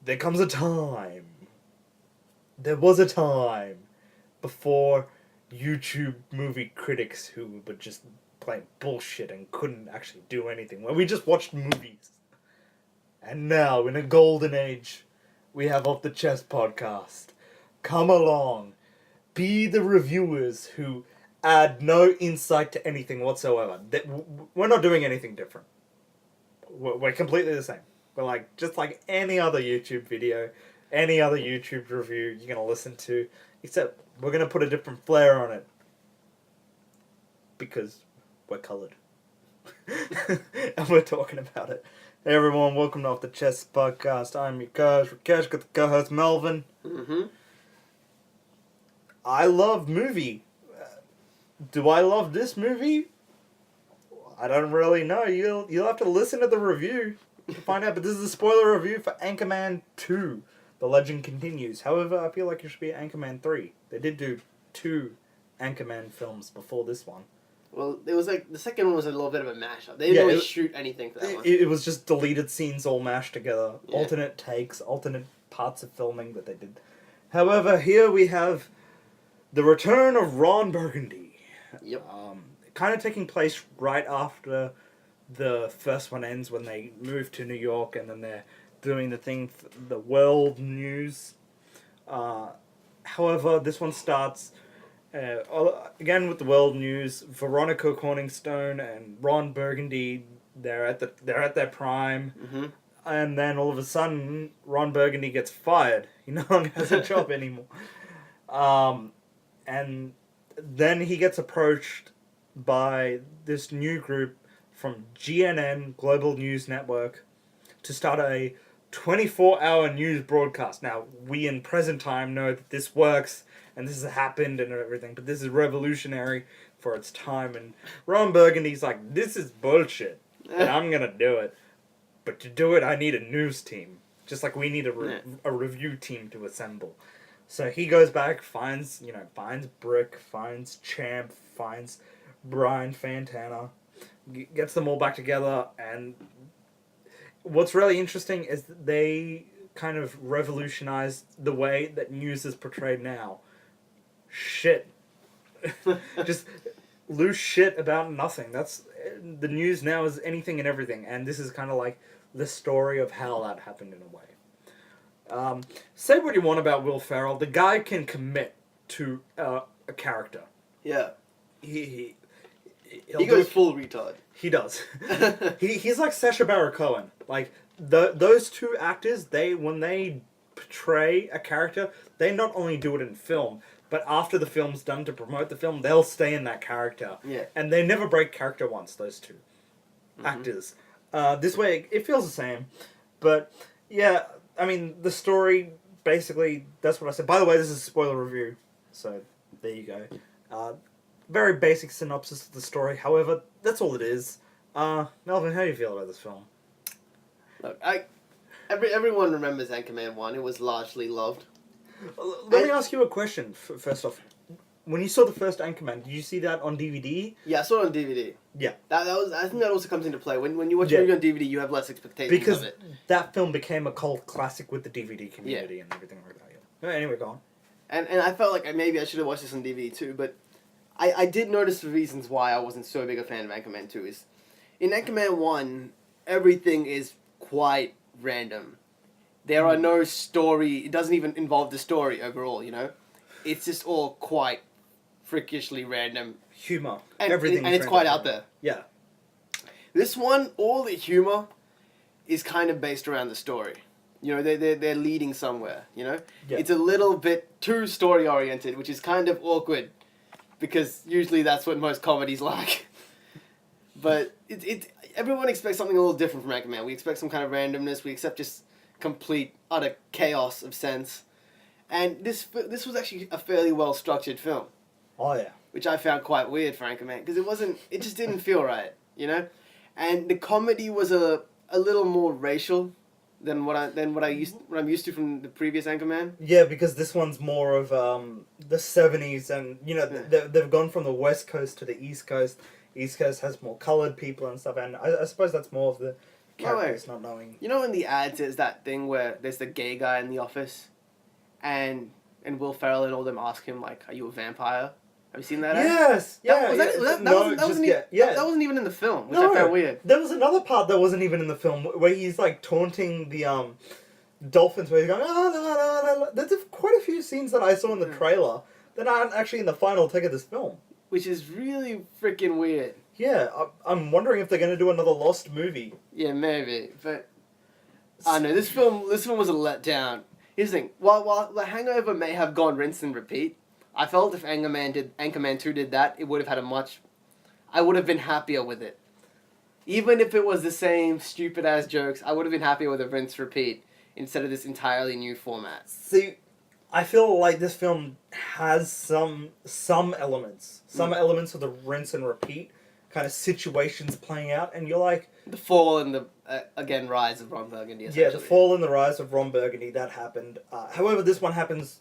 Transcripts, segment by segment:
There comes a time. There was a time before YouTube movie critics who were just playing bullshit and couldn't actually do anything, where we just watched movies. And now, in a golden age, we have Off the Chest podcast. Come along. Be the reviewers who add no insight to anything whatsoever. We're not doing anything different. We're completely the same. We're like, just like any other YouTube video, any other YouTube review you're going to listen to, except we're going to put a different flair on it. Because we're coloured. And we're talking about it. Hey everyone, welcome to Off the Chest podcast. I'm your co-host Rakesh, got the co-host Melvin. Mm-hmm. I love movie. Do I love this movie? I don't really know. You'll have to listen to the review to find out. But this is a spoiler review for Anchorman 2. The legend continues. However, I feel like it should be Anchorman 3. They did do 2 Anchorman films before this one. Well, it was like, the second one was a little bit of a mashup. They didn't really shoot anything for that one. It was just deleted scenes all mashed together. Yeah. Alternate takes, alternate parts of filming that they did. However, here we have the return of Ron Burgundy. Yep. Kind of taking place right after the first one ends, when they move to New York and then they're doing the thing for the world news. However, this one starts again with the world news. Veronica Corningstone and Ron Burgundy, they're at their prime. Mm-hmm. And then all of a sudden, Ron Burgundy gets fired. He no longer has a job anymore. And then he gets approached by this new group from GNN, Global News Network, to start a 24-hour news broadcast. Now, we in present time know that this works and this has happened and everything, but this is revolutionary for its time. And Ron Burgundy's like, this is bullshit, and I'm going to do it. But to do it, I need a news team. Just like we need a review team to assemble. So he goes back, finds Brick, finds Champ, finds Brian Fantana, gets them all back together, and what's really interesting is that they kind of revolutionized the way that news is portrayed now. Shit. Just loose shit about nothing. That's the news now is anything and everything, and this is kind of like the story of how that happened in a way. Say what you want about Will Ferrell, the guy can commit to a character. Yeah. He goes full retard. He does. He's like Sacha Baron Cohen. Like those two actors, when they portray a character, they not only do it in film, but after the film's done to promote the film, they'll stay in that character. Yeah. And they never break character once. Those two actors. This way, it feels the same. But yeah, I mean, the story basically, that's what I said. By the way, this is a spoiler review, so there you go. Very basic synopsis of the story. However, that's all it is. Melvin, how do you feel about this film? Look, everyone remembers Anchorman 1. It was largely loved. Let me ask you a question, first off. When you saw the first Anchorman, did you see that on DVD? Yeah, I saw it on DVD. Yeah. That was. I think that also comes into play. When you watch a movie on DVD, you have less expectations because of it. That film became a cult classic with the DVD community and everything like that. Yeah. Anyway, go on. And I felt like maybe I should have watched this on DVD too, but I did notice the reasons why I wasn't so big a fan of Anchorman 2 is, in Anchorman 1, everything is quite random. There are no story, it doesn't even involve the story overall, you know? It's just all quite freakishly random. Humor. And everything. And it's quite out there. Yeah. This one, all the humor is kind of based around the story. You know, they're leading somewhere, you know? Yeah. It's a little bit too story-oriented, which is kind of awkward, because usually that's what most comedies like. But everyone expects something a little different from Anchorman. We expect some kind of randomness. We accept just complete, utter chaos of sense. And this was actually a fairly well-structured film. Oh, yeah. Which I found quite weird for Anchorman, because it just didn't feel right, you know? And the comedy was a little more racial than what I'm used to from the previous Anchorman. Yeah, because this one's more of the 70s, and they've gone from the West Coast to the East Coast. East Coast has more coloured people and stuff, and I suppose that's more of the characters not knowing. You know in the ads there's that thing where there's the gay guy in the office, and Will Ferrell and all them ask him like, "Are you a vampire?" Have you seen that ad? Yes, yeah. That wasn't even in the film, which I found weird. There was another part that wasn't even in the film where he's like taunting the dolphins, where he's going, "Oh no, no, no." There's quite a few scenes that I saw in the trailer that aren't actually in the final take of this film, which is really freaking weird. Yeah, I'm wondering if they're going to do another Lost movie. Yeah, maybe, but I know this film was a letdown. Here's the thing: while The Hangover may have gone rinse and repeat, I felt if Anchorman 2 did that, it would have had I would have been happier with it. Even if it was the same stupid ass jokes, I would have been happier with a rinse repeat instead of this entirely new format. See, I feel like this film has some elements, elements of the rinse and repeat kind of situations playing out, and you're like, the fall and the rise of Ron Burgundy. Yeah, the fall and the rise of Ron Burgundy, that happened. However, this one happens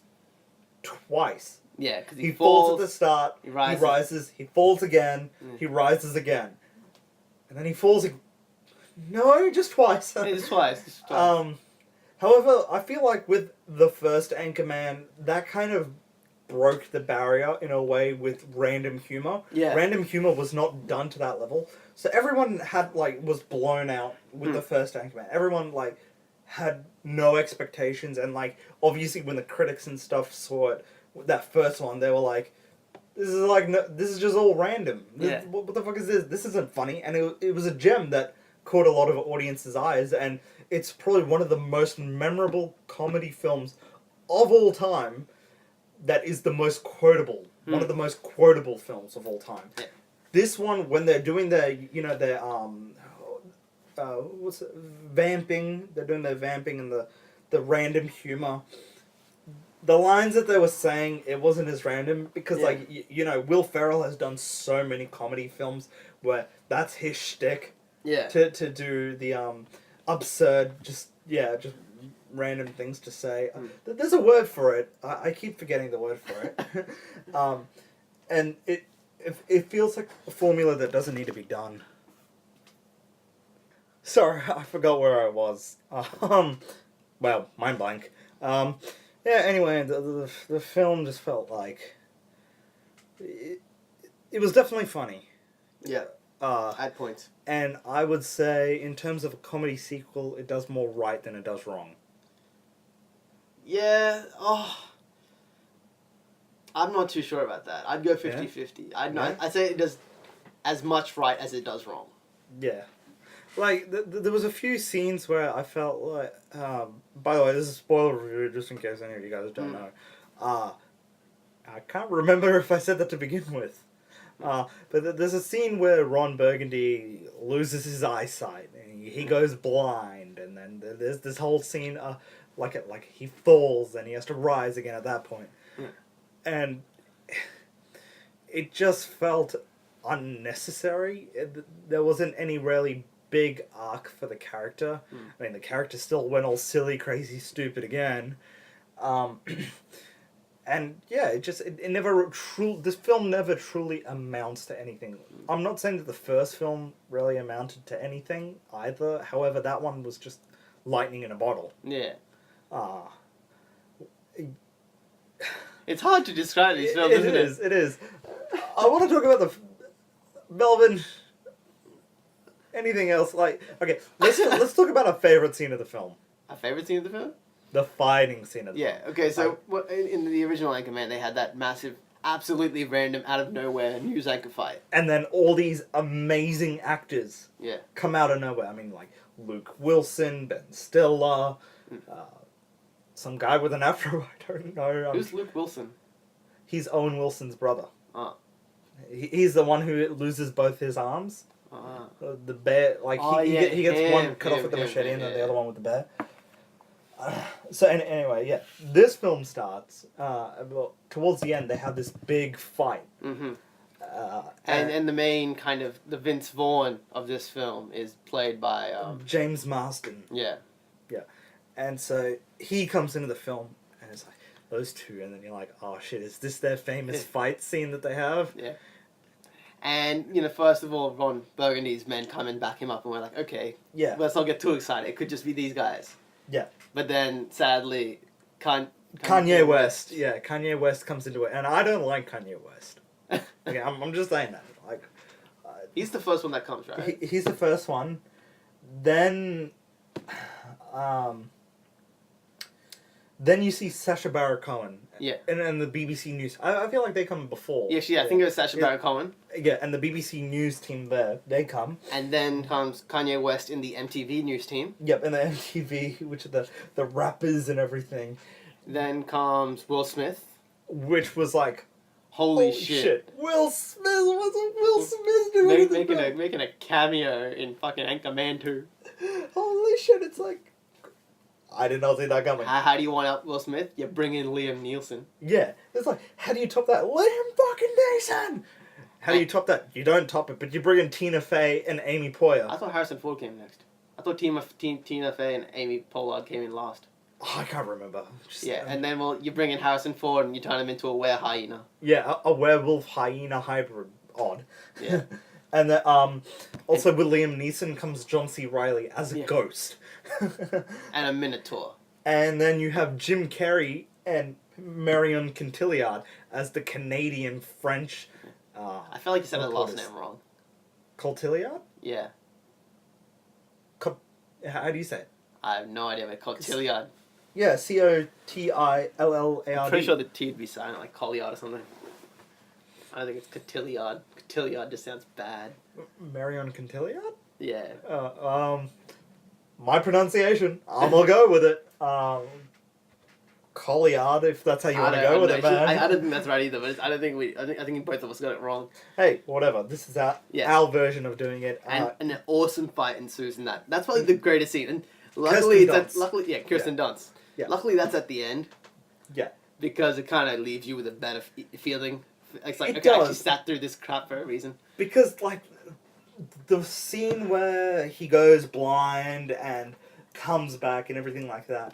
twice. Yeah, because he falls at the start, he rises, he falls again, he rises again. And then he falls No, just twice. Yeah, just twice. However, I feel like with the first Anchorman, that kind of broke the barrier in a way with random humor. Yeah. Random humor was not done to that level. So everyone was blown out with the first Anchorman. Everyone, had no expectations, and, obviously when the critics and stuff saw it, that first one, they were like, this is just all random. Yeah. What the fuck is this? This isn't funny. And it was a gem that caught a lot of audiences' eyes, and it's probably one of the most memorable comedy films of all time that is the most quotable. One of the most quotable films of all time. Yeah. This one, when they're doing their vamping, they're doing their vamping and the random humor. The lines that they were saying, it wasn't as random because, Will Ferrell has done so many comedy films where that's his shtick. Yeah. To do the absurd, just random things to say. There's a word for it. I keep forgetting the word for it. And it feels like a formula that doesn't need to be done. Sorry, I forgot where I was. Well, mind blank. Yeah, anyway, the film just felt like... It was definitely funny. Yeah, at points. And I would say, in terms of a comedy sequel, it does more right than it does wrong. Yeah, I'm not too sure about that. I'd go 50-50. I'd say it does as much right as it does wrong. Yeah. There was a few scenes where I felt like... by the way, this is a spoiler review, just in case any of you guys don't know. I can't remember if I said that to begin with. But there's a scene where Ron Burgundy loses his eyesight, and he goes blind, and then there's this whole scene, he falls, and he has to rise again at that point. And it just felt unnecessary. There wasn't any really big arc for the character. I mean, the character still went all silly, crazy, stupid again. And yeah, this film never truly amounts to anything. I'm not saying that the first film really amounted to anything either. However, that one was just lightning in a bottle. Yeah. It's hard to describe these films, isn't it? It is. I want to talk about Melvin. Anything else? Okay, let's talk about our favorite scene of the film. Our favorite scene of the film? The fighting scene of the film. Yeah, okay, so in the original Anchorman, they had that massive, absolutely random, out of nowhere news anchor fight. And then all these amazing actors come out of nowhere. I mean, Luke Wilson, Ben Stiller, some guy with an afro, I don't know. Who's Luke Wilson? He's Owen Wilson's brother. Oh. He's the one who loses both his arms. The bear, he gets one cut off with the machete and then the other one with the bear. So anyway, this film starts. Towards the end, they have this big fight. Mm-hmm. And the main the Vince Vaughn of this film is played by James Marsden. Yeah. And so he comes into the film, and it's like those two, and then you're like, oh shit, is this their famous fight scene that they have? Yeah. And, you know, first of all, Ron Burgundy's men come and back him up, and we're like, okay, Yeah. let's not get too excited. It could just be these guys. Yeah. But then, sadly, Kanye West. Yeah, Kanye West comes into it. And I don't like Kanye West. Okay, I'm just saying that. Like, he's the first one that comes, right? He's the first one. Then you see Sacha Baron Cohen. Yeah. And the BBC News. I feel like they come before. Yeah, I think it was Sacha Baron Cohen. Yeah, and the BBC News team there, they come. And then comes Kanye West in the MTV News team. Yep, and the MTV, which are the rappers and everything. Then comes Will Smith. Which was like, holy shit. Will Smith, what's Will Smith doing? Making a cameo in fucking Anchorman 2. Holy shit, it's like, I did not see that coming. How do you want out Will Smith? You bring in Liam Neeson. Yeah, it's like, how do you top that? Liam fucking Neeson! How do you top that? You don't top it, but you bring in Tina Fey and Amy Poehler. I thought Harrison Ford came next. I thought Tina Fey and Amy Poehler came in last. Oh, I can't remember. And then you bring in Harrison Ford and you turn him into a were hyena. Yeah, a werewolf hyena hybrid. Odd. Yeah. And then, also with Liam Neeson comes John C. Reilly as a ghost. And a minotaur. And then you have Jim Carrey and Marion Cotillard as the Canadian French. I felt like you said the last name wrong. Cotillard? Yeah. How do you say it? I have no idea, but Cotillard. Yeah, Cotillard. I'm pretty sure the T would be silent, like Colliard or something. I don't think it's Cotillard. Cotillard just sounds bad. Marion Cotillard? Yeah. My pronunciation. I'm gonna go with it. Colliard, if that's how you want to go with it, man. I don't think that's right either, but I think both of us got it wrong. Hey, whatever. This is our version of doing it. And an awesome fight ensues in that. That's probably the greatest scene. And luckily, Kirsten Dunst. Yeah. Luckily, that's at the end. Yeah. Because it kind of leaves you with a better feeling. It's like, It okay, I does. actually sat through this crap for a reason. Because, like, the scene where he goes blind and comes back and everything like that,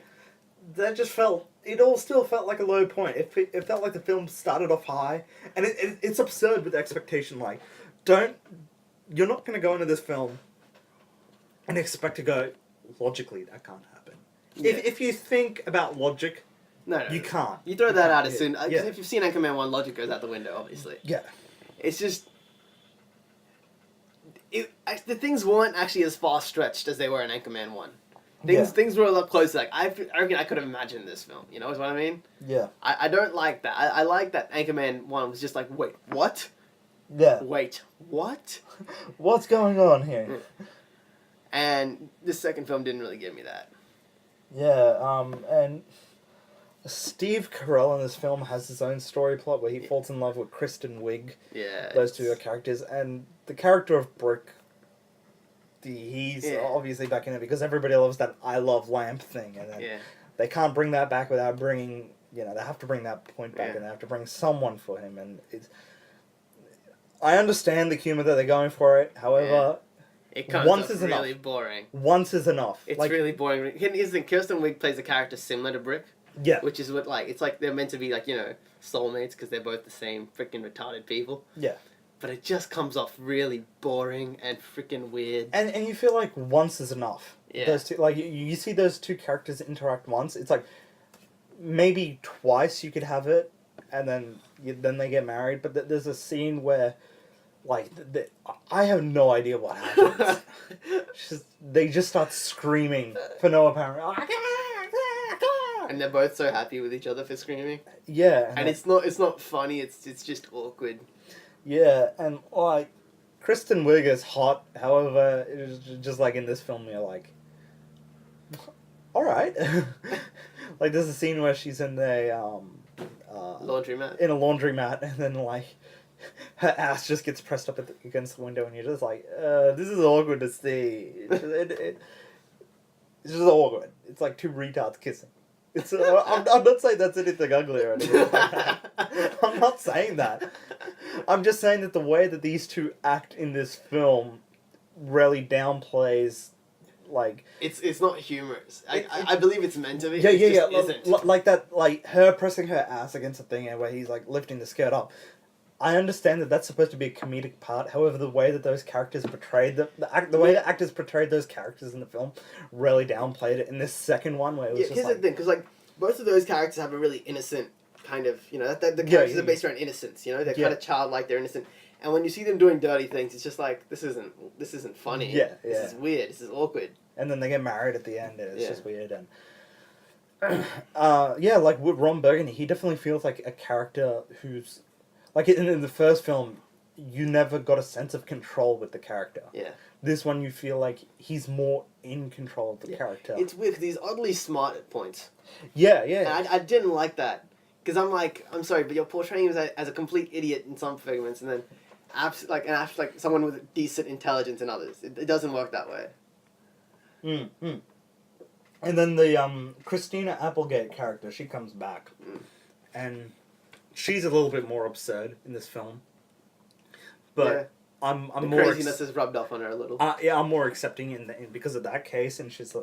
that just felt... It all still felt like a low point. It felt like the film started off high. And it's absurd with expectation. Like, you're not going to go into this film and expect to go, logically, that can't happen. Yeah. If you think about logic, No, you can't. You throw that out as soon... Yeah. If you've seen Anchorman 1, logic goes out the window, obviously. Yeah. It's just... the things weren't actually as far stretched as they were in Anchorman 1. Things were a lot closer. Like, I reckon I could have imagined this film. You know what I mean? Yeah. I don't like that. I like that Anchorman 1 was just like, wait, what? Yeah. Wait, what? What's going on here? And this second film didn't really give me that. Yeah, and Steve Carell in this film has his own story plot where he falls in love with Kristen Wiig. Yeah. Those two are characters. And the character of Brick, he's obviously back in it because everybody loves that I love lamp thing. And then they can't bring that back without bringing, they have to bring that point back and they have to bring someone for him. And I understand the humor that they're going for it. However, it comes once off is really enough. boring. Once is enough. It's really boring. Here's the thing, Kirsten Wiig plays a character similar to Brick. Yeah. Which is what, like, it's like they're meant to be, like, soulmates because they're both the same freaking retarded people. Yeah. But it just comes off really boring and freaking weird. And you feel like once is enough. Yeah. Those two, like, you see those two characters interact once. It's like, maybe twice you could have it, and then they get married. But there's a scene where, like, I have no idea what happens. They just start screaming for no apparent. And they're both so happy with each other for screaming. Yeah. And it's not funny. It's just awkward. Yeah, and like Kristen Wiig is hot. However, it's just like in this film, you're like, all right. Like there's a scene where she's in a laundromat. In a laundromat, and then like her ass just gets pressed up against the window, and you're just like, this is awkward to see. It's just awkward. It's like two retards kissing. It's I'm not saying that's anything ugly or anything like that. I'm not saying that. I'm just saying that the way that these two act in this film really downplays, like... It's not humorous. I believe it's meant to be. Yeah, Isn't. Like that, like her pressing her ass against the thing and where he's like lifting the skirt up. I understand that that's supposed to be a comedic part. However, the way that those characters portrayed the way the actors portrayed those characters in the film really downplayed it. In this second one, where it was Yeah, just here's like, the thing, because like both of those characters have a really innocent kind of, the characters are based around innocence. They're kind of childlike, they're innocent, and when you see them doing dirty things, it's just like this isn't funny. Yeah, This is weird. This is awkward. And then they get married at the end, and it's just weird. And yeah, like with Ron Burgundy, he definitely feels like a character who's like in the first film, you never got a sense of control with the character. Yeah. This one, you feel like he's more in control of the character. It's weird because he's oddly smart at points. Yeah, yeah. And I didn't like that because I'm sorry, but you're portraying him as a complete idiot in some segments, and then like someone with decent intelligence in others. It doesn't work that way. And then the Christina Applegate character, she comes back, and she's a little bit more absurd in this film. But I'm the more craziness is rubbed off on her a little. Yeah, I'm more accepting in because of that case, and she's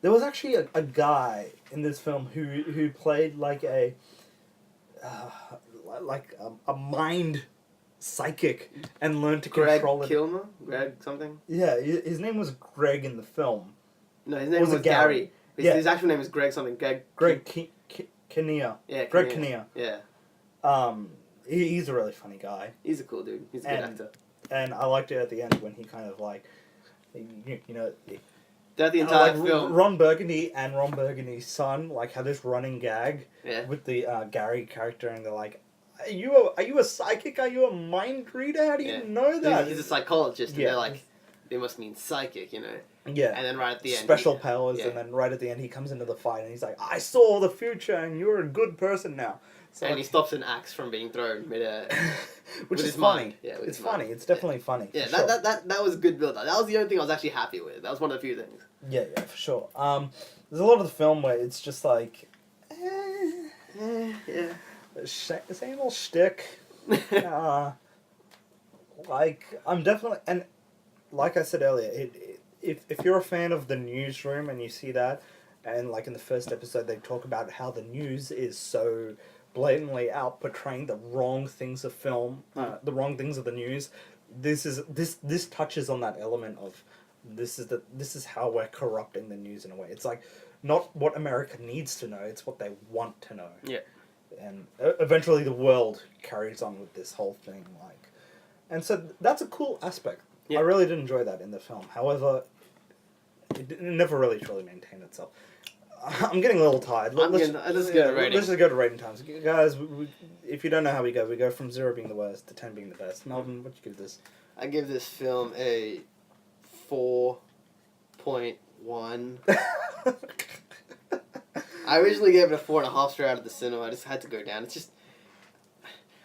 there was actually a guy in this film who played like a mind psychic and learned to control it. Kilmer? Greg something? Yeah, his name was Greg in the film. No, his name was Gary. His actual name is Greg something. Greg Kinnear. Yeah, Greg Kinnear. Yeah. He's a really funny guy. He's a cool dude. He's a good actor. And I liked it at the end when he kind of like, Throughout the entire film. Ron Burgundy and Ron Burgundy's son like had this running gag with the Gary character, and they're like, Are you a psychic? Are you a mind reader? How do you know that? He's a psychologist, and they're like, they must mean psychic, Yeah. And then right at the end, special powers, and then right at the end, he comes into the fight, and he's like, "I saw the future, and you're a good person now." So and he stops an axe from being thrown mid-air, which is funny. Yeah, it's funny. It's definitely funny. Yeah, sure. that was a good build-up. That was the only thing I was actually happy with. That was one of the few things. Yeah, for sure. There's a lot of the film where it's just like, yeah. Same old shtick. Like, I'm definitely, and like I said earlier, if you're a fan of the newsroom and you see that, and like in the first episode they talk about how the news is so blatantly out portraying the wrong things of film, the wrong things of the news, this touches on that element of this is how we're corrupting the news in a way. It's like not what America needs to know, it's what they want to know. Yeah. And eventually the world carries on with this whole thing, like, and so that's a cool aspect. I really did enjoy that in the film. However, it never really truly maintained itself. I'm getting a little tired. Let's just go to rating. Let's just go to rating times, guys. If you don't know how we go from 0 being the worst to 10 being the best. Melvin, what do you give this? I give this film a 4.1. I originally gave it a 4.5 straight out of the cinema. I just had to go down. It's just,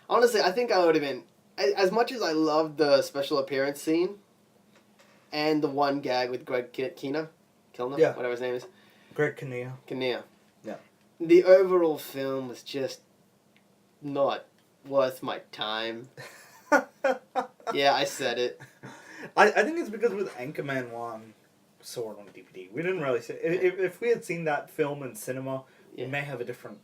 honestly, I think I would have been, as much as I loved the special appearance scene and the one gag with Greg Kilner, whatever his name is. Greg Kinnear. Yeah. The overall film was just not worth my time. Yeah, I said it. I think it's because with Anchorman 1, saw it on DVD. We didn't really see it. If we had seen that film in cinema, we may have a different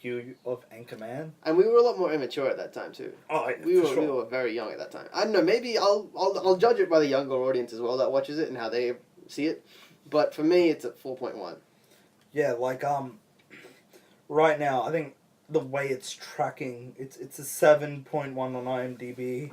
view of Anchorman. And we were a lot more immature at that time too. Oh, yeah, we were very young at that time. I don't know. Maybe I'll judge it by the younger audience as well that watches it and how they see it. But for me, it's at 4.1. Yeah, right now I think the way it's tracking, it's a 7.1 on IMDb,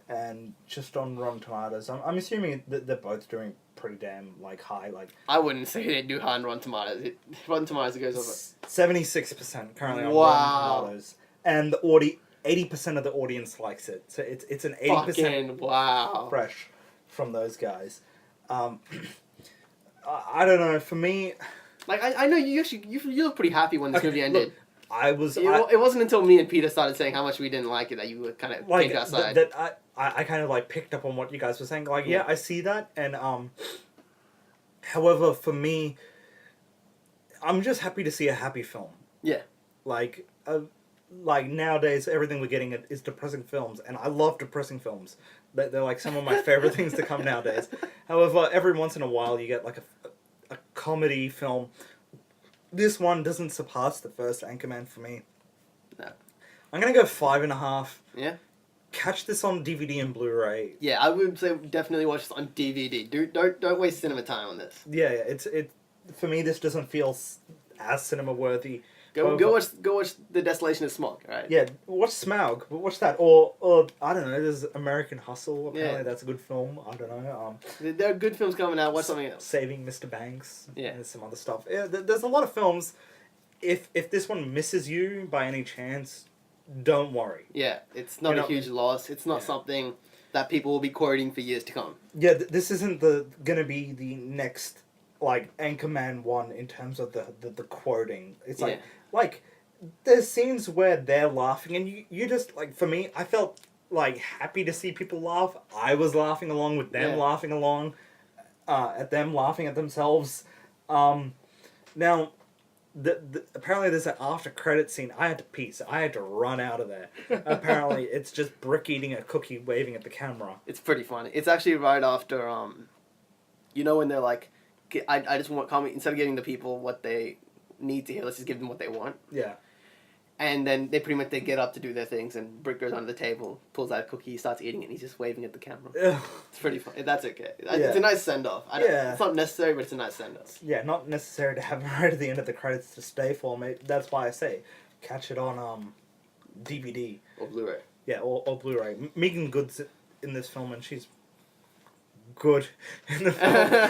and just on Rotten Tomatoes. I'm assuming that they're both doing pretty damn high. I wouldn't say they do high on Rotten Tomatoes. Rotten Tomatoes goes over 76% currently on Rotten Tomatoes, and the 80% of the audience likes it. So it's an 80% fresh from those guys. I don't know. For me, I know you look pretty happy when this movie ended. Look, it wasn't until me and Peter started saying how much we didn't like it that you were kind of came outside. I kind of picked up on what you guys were saying. I see that, and however, for me, I'm just happy to see a happy film. Yeah. Nowadays, everything we're getting is depressing films, and I love depressing films. They're some of my favorite things to come nowadays. However, every once in a while, you get a comedy film. This one doesn't surpass the first Anchorman for me. No. I'm gonna go 5.5. Yeah. Catch this on DVD and Blu-ray. Yeah, I would say definitely watch this on DVD. Don't waste cinema time on this. Yeah, it's for me. This doesn't feel as cinema worthy. Go watch The Desolation of Smog. All right. Yeah, watch Smaug. Watch that, or I don't know. There's American Hustle. Apparently, that's a good film. I don't know. There are good films coming out. Watch something else. Saving Mr. Banks. Yeah. And some other stuff. Yeah, there's a lot of films. If this one misses you by any chance, don't worry. Yeah, it's not a huge loss. It's not something that people will be quoting for years to come. Yeah, this isn't gonna be the next like Anchorman 1 in terms of the quoting. It's like there's scenes where they're laughing and you just like, for me, I felt like happy to see people laugh. I was laughing along with them, laughing along at them laughing at themselves. Now apparently there's an after credit scene. I had to pee, so I had to run out of there. Apparently it's just Brick eating a cookie waving at the camera. It's pretty funny. It's actually right after when they're like, I just want comment, instead of giving the people what they need to hear, let's just give them what they want. Yeah. And then they get up to do their things, and Brick goes under the table, pulls out a cookie, he starts eating it, and he's just waving at the camera. Ugh. It's pretty funny. That's okay. It's a nice send-off. It's not necessary, but it's a nice send-off. Yeah, not necessary to have right at the end of the credits to stay for, mate. That's why I say, catch it on DVD. Or Blu-ray. Yeah, or Blu-ray. Megan Good's in this film, and she's good in the film. I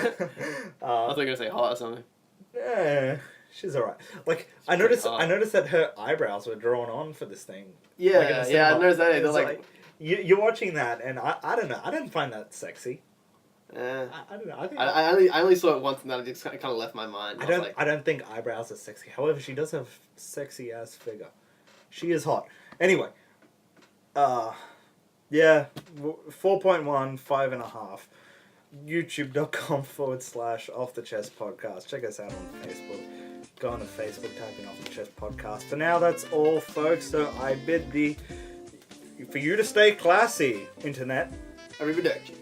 thought you were going to say hot or something. Yeah. She's alright. Like, I noticed that her eyebrows were drawn on for this thing. Yeah, I noticed that. They're like you're watching that, and I don't know. I didn't find that sexy. I don't know. I only saw it once, and then it just kind of left my mind. I don't think eyebrows are sexy. However, she does have sexy ass figure. She is hot. Anyway, 4.1, 5.5. YouTube.com/Off the Chest Podcast. Check us out on Facebook. Go on to Facebook, type in Off the Chest Podcast. For now, that's all, folks. So I bid for you to stay classy, Internet. Arrivederci.